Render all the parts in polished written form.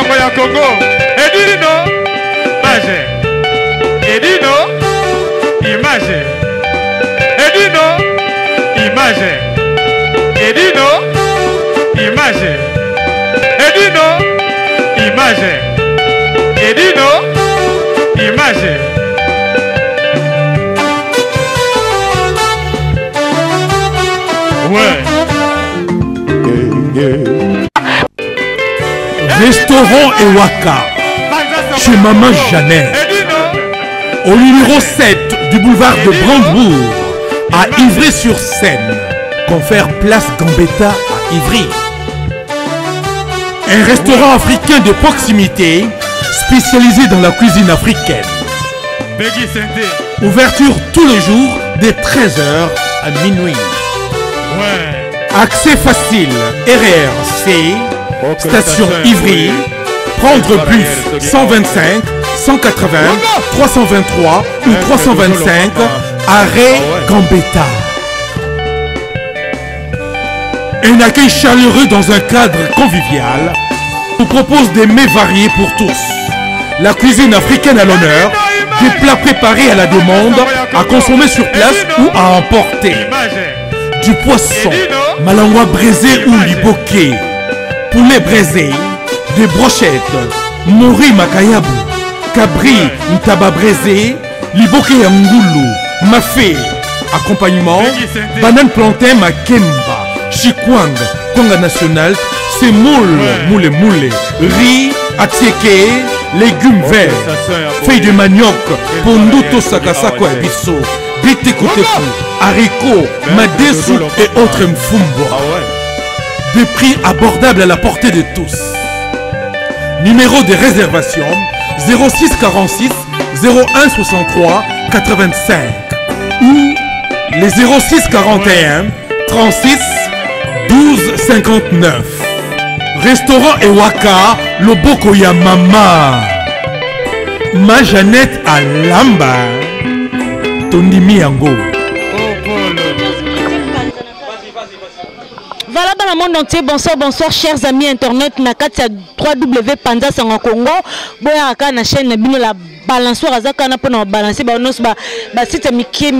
makambo ya Congo. Edino image. Edino image. Edino image. Edino image. Edino image. Edino image. Ouais. Restaurant Ewaka chez Maman Jeannette au numéro 7 du boulevard de Brandebourg à Ivry-sur-Seine. Confère place Gambetta à Ivry. Un restaurant africain de proximité spécialisé dans la cuisine africaine. Ouverture tous les jours dès 13h à minuit. Accès facile, RRC, station Ivry, prendre bus 125, 180, 323 ou 325, arrêt Gambetta. Un accueil chaleureux dans un cadre convivial vous propose des mets variés pour tous. La cuisine africaine à l'honneur, des plats préparés à la demande, à consommer sur place ou à emporter. Du poisson, malangwa braisé ou liboké, poulet braisé, des brochettes, mori makayabu, cabri ntaba braisé, liboké ngoulou, mafé. Accompagnement, banane plantain makemba, chikwang, konga national, semoule, moule, riz, atieke, légumes verts, feuilles de manioc, ponduto sakasako et bisso, bitekotefu, haricots, madesu et autres mfumbo. Des prix abordables à la portée de tous. Numéro de réservation 06 46 01 63 85 ou les 06 41 36 12 59. Restaurant Ewaka, Loboko ya Mama. Ma Jeannette à Lamba. Tondimi Yango. Voilà dans le monde entier, bonsoir chers amis internet, nakati 3W Panza Sango Congo. Boya aka na chaîne bino la balançoire azaka na pona balancer ba nos ba site mike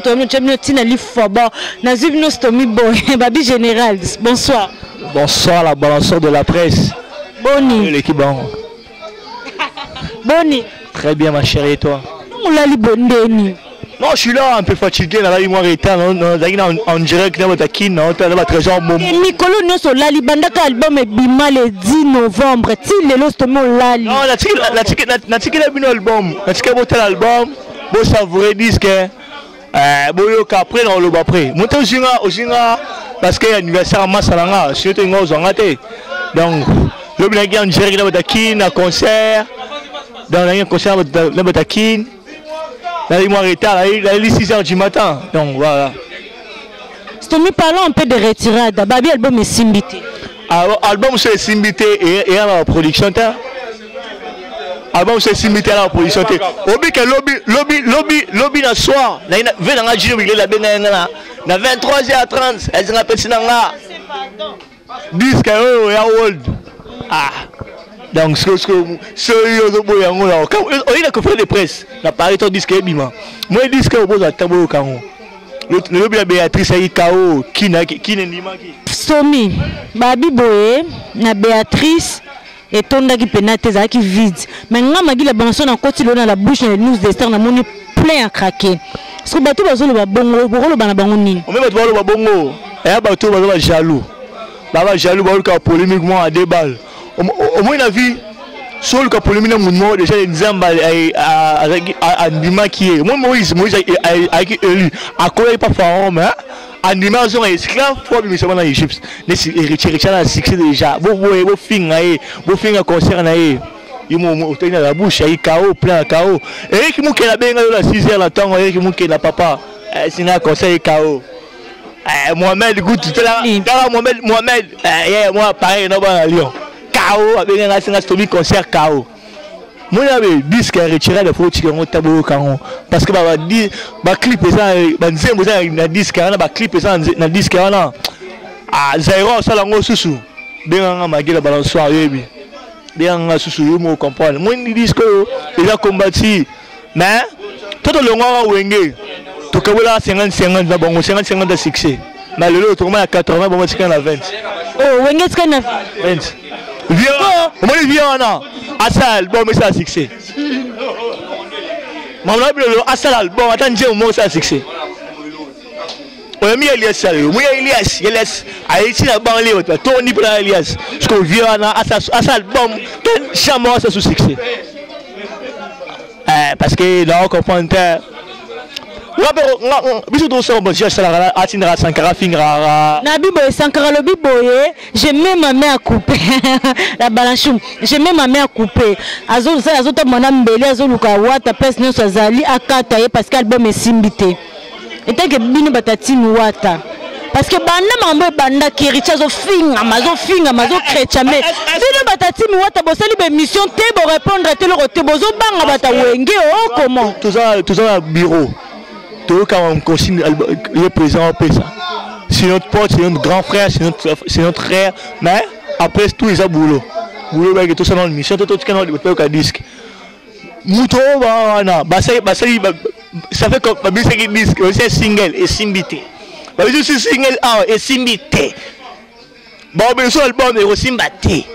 to no chemino tina li fobo na zibino stomi boy babi général. Bonsoir. Bonsoir la balançoire de la presse. Boni. L'équipe bon. Boni. Très bien ma chérie et toi? On l'a li bondeni. Non, je suis là un peu fatigué, là, il m'a arrêté en direct dans votre kin, dans votre trésor. Mikolo nous sommes là, libandaka album est bima le 10 novembre. Ti le lostomo là. Non, la tiki la bino album, la tiki la album, bon savourer disque, bon yo qu'après on le après. Monte au zinga parce que anniversaire à Massalanga, surtout une chose en raté. Donc le binagi en direct dans votre kin, un concert, dans un concert dans votre kin. Là, il m'a arrêté, il est 6h du matin. Donc voilà. Stomi, parlons un peu de retirade. Babi album est Simbité. Album c'est Simbité et à la production. Album c'est Simbité à la production. Obi que lobby le soir. Là, il veut dans la journée, il est là, na 23h30. Elle s'est appelée Sinanga. Disque, oh, ya old. Ah. Donc, ce il a coffre de presse. La Paris, ton disque est bima. Moi, le disque est au bout de tabou au carreau. Le Béatrice a eu KO. Qui n'est qui Somi, Babi Boé, na Béatrice et Tonda qui pénate qui vide. Maintenant, Magui la banson en côté dans la bouche et nous des stars, on est plein à craquer. Parce que bateau va se le bongo, le banabangoni. On met le bongo. Et un bateau va jaloux. Là, jaloux, va polémiquement à 2 balles. Au moins la vie sur le capolémine mon déjà les zamba à Ndima qui est moi Moïse avec élu à quoi il pas pharaon mais Ndima sont esclaves pour le mission en Égypte les héritiers la succès déjà vous finir concert na il m'a tenir la bouche il KO plein KO et qui m'a la benga la 6h la temps et qui m'a la papa c'est un concert KO Mohamed goût tout là Mohamed moi pareil non à Lyon KO avec un stomy concert KO. Moi j'avais disque retiré de photos qui ont tabou KO parce que bah clip ça bah nzembo ça na disque na bah clip ça na disque là ah zéro ça la ngo susu benga magila balançoire yebi bien sous moi comprendre moi ni disque déjà combattu mais tout le long wenge to kabola 50 na bon 50 de succès mais le autre à 80 bon c'est à 20 oh wenge c'est à 20 viens moi viens na asal bon mais c'est à succès maman le asal bon attends Dieu moi c'est à succès on mi Elias sérieux moi Elias Haïti na banlieue Tony pour Elias parce que viens na asal bon jamais ça sous succès parce que là on comprend biso to so bon je sala atinra sankara fingra na bibo sankara lo biboye je mets ma main à couper la balanchum je mets ma main à couper azo to mona mbeli azo luka wata pes no sazali akata ye parce qu'album est simbité et tant que bino batati wata parce que banda mambo banda kiricha zo finga mazo krecha mais bino batati wata bosali be mission te bo répondre te le côté bozo banga bata wenge oh comment tout ça bureau tout quand on consigne le président ça c'est notre pote c'est notre grand frère c'est notre frère mais après tout ils a boulot avec tout ça dans mission tout quand on peut disque muto bana ça fait comme musique disque c'est single et simbité je suis single et simbité bon mais sur album et simbité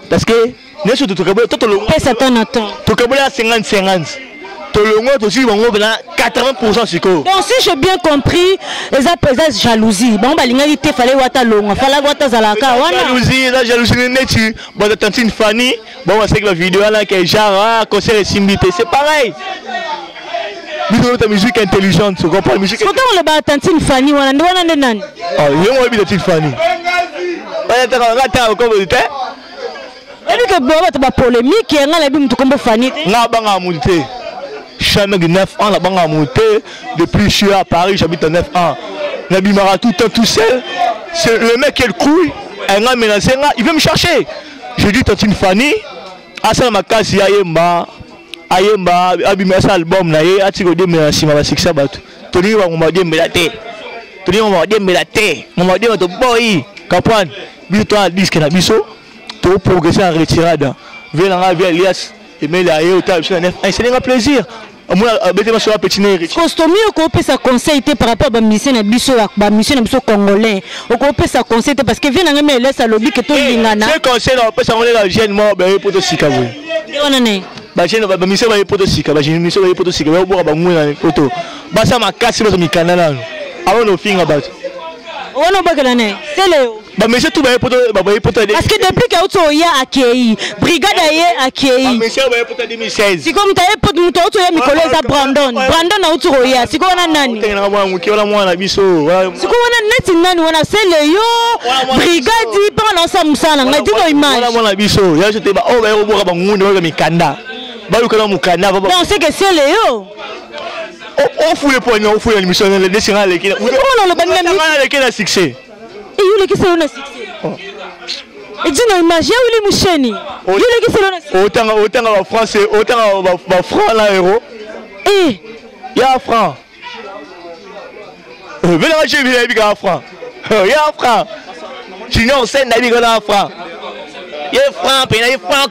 parce que nous surtout tout le monde ça ton attend tout le monde à 50 tout le monde aussi bon 80% c'est quoi donc si j'ai bien compris les apaisages jalousie bon balinga il fallait wata longa fallait wata zalaka wana la jalousie netu bon de tantine Fanny bon c'est que la vidéo là qui est genre concert et simbité c'est pareil mais ta musique intelligente tu comprends musique quand on le bat tantine Fanny wana nani ah il y a moi tantine Fanny attends comment était et que bon ba polémique et ngala bi mutu kombo Fanny nga banga monter jamais de 9 ans, la banque a monté. Depuis je suis à Paris, j'habite à 9 ans. Nabi Mara tout le temps tout seul. C'est le mec qui est le couille. Il veut me chercher. Je dis Tantine Fanny. Asa ma casse Ayemba. Abima sa album na ye. Atiko de me sima ba siksa batu. Toni wa ngomade melate. Toni wa ngomade melate. Ngomade to boy. Kapwan. Biso to disque na biso. To progresser en retirade. Viens Elias. Et mais là, c'est un plaisir. Moi, je suis petit. Costomi, on peut sa conseil par rapport à mission na biso congolais. On peut sa conseil parce que vient na laisse à lobby que tout lingana. C'est conseil on peut sa la jeune mort ben pour sika oui. On est. Ba jeune ba mission ba pour sika, ba jeune mission ba pour sika, ba boire ba nguna photo. Ba ça ma casse ba mi kanala. Avant no finga ba. On ba kana ne. C'est le bah mais c'est tout bah pour parce que depuis que auto ya akei brigade ya akei mais c'est bah pour 2016 si comme taye pour muto auto ya mikoleza Brandon auto ya si ko wana nani tena mwana biso si ko wana neti nani wana sele yo brigade pa na sa musala ngati no image mwana biso ya jote ba oh ba yo boka ba ngunde ba mikanda ba lukana mukanda ba non c'est que sele yo on fout les poignons on fout l'émission les dessinats les qui on le banana les qui a succès et yule qui c'est le succès et dis non image yule musheni yule qui c'est le succès autant en français autant en franc là héros eh ya franc venez acheter bien bien franc ya franc sinon c'est d'aller dans franc ya franc puis il franc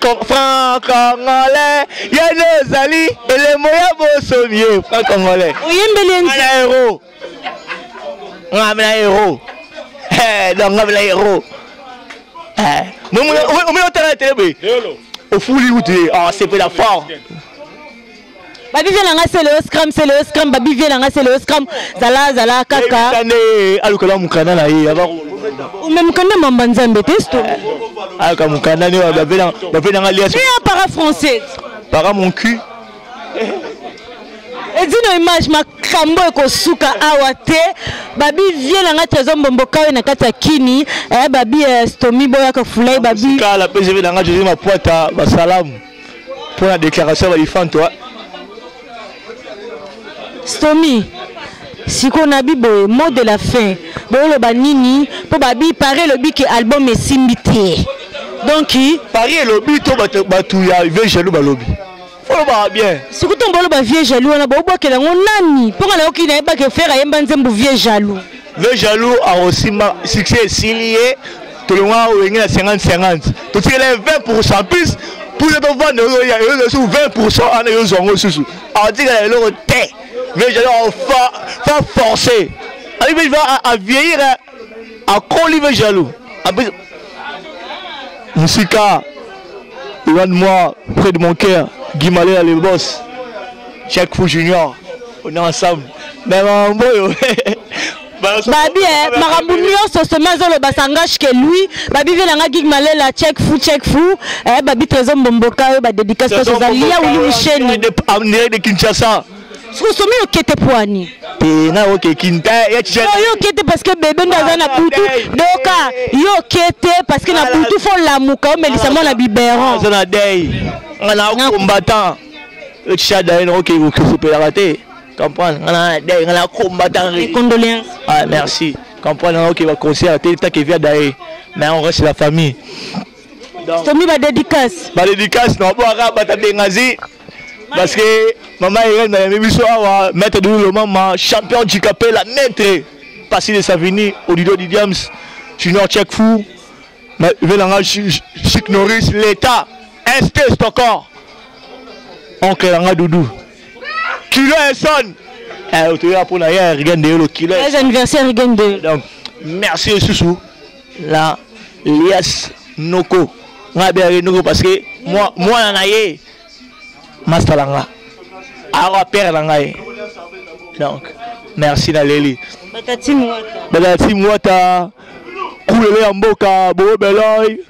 congolais ya les ali et les moyens beau sommier franc congolais oyembeli héros on a héros donc on a héros on a télé au fouli où tu es ah c'est pas la force babi vient là c'est le scrum babi vient là c'est le scrum zala kaka alukala mukana na ye ou même quand mamba nzambe testo aka mukana ne babi na alias tu es para français para mon cul et dis no image makambo ekosuka awate babi vient là trésor mbomboka na kata kini babi stomi boya ka fulai babi kala pese na nga Jésus ma poata ba salam pour la déclaration va ifan toi stomi si qu'on a bibo mot de la fin bolo banini pour babi paraît le biki album est simbité donc Paris le but to batu ya veut jaloux ba lobby faut ba bien si ko tombolo ba vieux jaloux na bo bokela nani pour na oki na ba ke faire yemba nzembu vieux jaloux a aussi succès signé tout le monde au 50-50 tout les 20% plus pour le temps il y a 20% en euros sous. On dit que l'euro t'es, mais je dois forcer. Il va à vieillir à colliver jaloux. Moussika, loin de moi, près de mon cœur, Guy Malé les boss, Jack Fou Junior, on est ensemble. Mais mon boy, Babi, Marambu Nyonso, ce mazolo basangage que lui, Babi vient à Guy Malé la check fou, Babi Trésor Mbomboka, dédicace à Zalia ou Michel. De Kinshasa. Soumi au kete poani. Na ok Kinta, yo kete parce que bébé ndaza na butu. Doka, yo kete parce que na butu font la muka, mais les samons na biberon. Zona day. On a combattant. Le chada est ok, vous pouvez la rater. Comprendre? On a day, on a combattant. Condoléances. Ah merci. Comprendre? Ok, va conseiller à tel qui vient d'ailleurs. Mais on reste la famille. Soumi va dédicace. Ba dédicace non pas battre ngazi. Parce que maman Irène a mis soir maître de le maman champion du capé la maître passé de Savini Odido Didiams Junior Check Fou Velanga Chic Norris l'état Estes encore oncle Langa Doudou Kilo Esson tu es pour la hier regardez le kilo anniversaire regardez donc merci Soussou la Lias Noko parce que moi nanaye Master Langa. Alors père Langa. Donc merci Naleli. Batati Mwata. Koulele Amboka, Bo Beloy,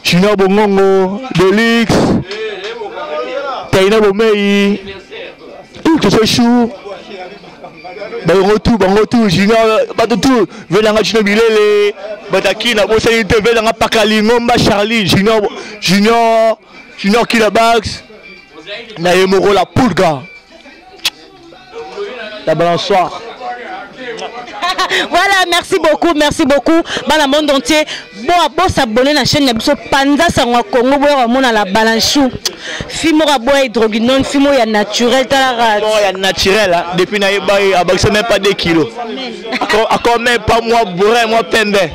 China Bongongo, Delix, Taina Bomei, tout ce chou. Bangotou, Junior, Batotou, Velanga Chino Bilele, Bataki, Nabosanite, Velanga Pakali, Ngomba Charlie, Junior Kilabax. Naemoro la Poulga. La balançoire. Voilà, merci beaucoup. Dans le monde entier, bon s'abonner à la chaîne Nabiso Panza Sangwa Congo, bon à la balanchou. Fimo bois hydroguinone, fimo ya naturel, ya naturel. Depuis naïba, il même pas 2 kilos. Encore même pas moi bourré, moi pembe.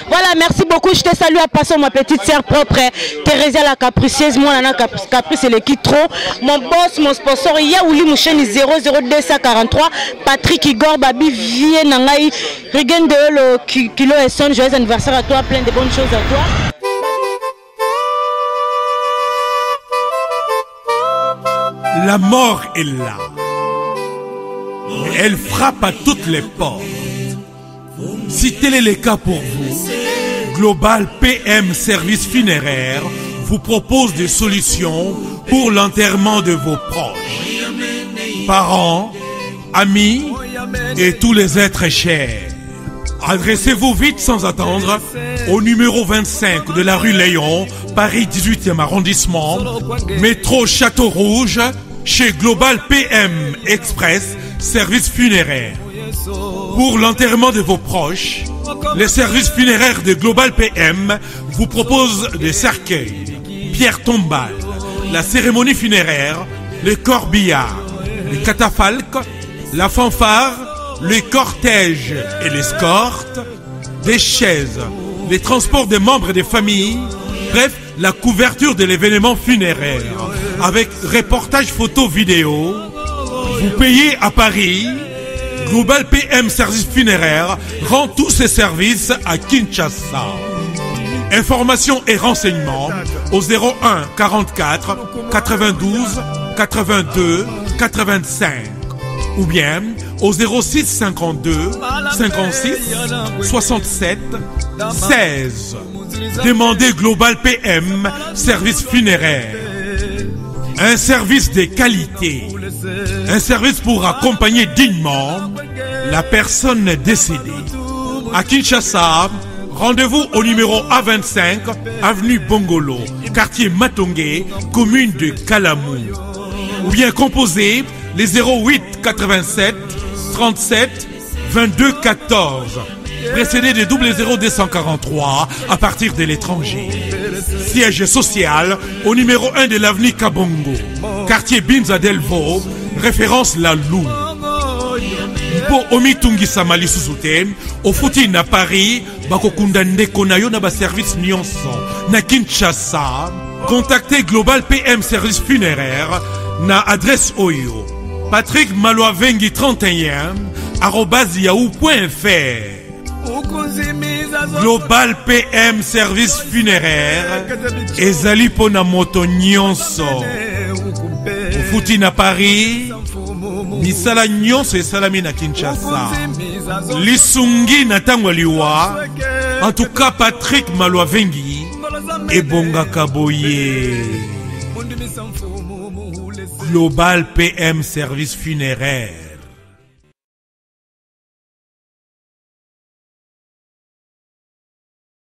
Voilà, merci beaucoup. Je te salue à passer ma petite sœur propre, Thérésia la capricieuse. Moi, Nana Caprice, c'est le qui trop. Mon boss, mon sponsor, Yaouli Moucheni 00243. Patrick Igor, Babi, Vie, Nangaï, Rigen de le Kilo et Son. Joyeux anniversaire à toi, plein de bonnes choses à toi. La mort est là. Elle frappe à toutes les portes. Si tel est le cas pour vous, Global PM Service Funéraire vous propose des solutions pour l'enterrement de vos proches, parents, amis et tous les êtres chers. Adressez-vous vite sans attendre au numéro 25 de la rue Léon, Paris 18e arrondissement, métro Château Rouge, chez Global PM Express Service Funéraire. Pour l'enterrement de vos proches, les services funéraires de Global PM vous proposent des cercueils, pierres tombales, la cérémonie funéraire, le corbillard, le catafalque, la fanfare, le cortège et l'escorte, des chaises, les transports des membres des familles, bref, la couverture de l'événement funéraire, avec reportage photo vidéo. Vous payez à Paris. Global PM Service Funéraire rend tous ses services à Kinshasa. Informations et renseignements au 01 44 92 82 85 ou bien au 06 52 56 67 16. Demandez Global PM Service Funéraire. Un service de qualité. Un service pour accompagner dignement la personne décédée. À Kinshasa, rendez-vous au numéro A25, avenue Bongolo, quartier Matongé, commune de Kalamou. Ou bien composez les 08 87 37 22 14, précédé de 00243 à partir de l'étranger. Siège social au numéro 1 de l'avenue Kabongo, quartier Binza Delvo, référence La Lou. Pour Omitungi Samali Susute, au Foutine à Paris, bakokunda ndeko na yo na baservice nyonso na Kinshasa. Contactez Global PM Service Funéraire na adresse oyo Patrick Maloavengi 31 @yahoo.fr. Global PM Service Funéraire ezali pona moto nyonso ufuti na Paris misala nyonso esalami na Kinshasa lisungi na tango liwa. En tout cas Patrick Maloavengi ebongaka boye. Global PM Service Funéraire.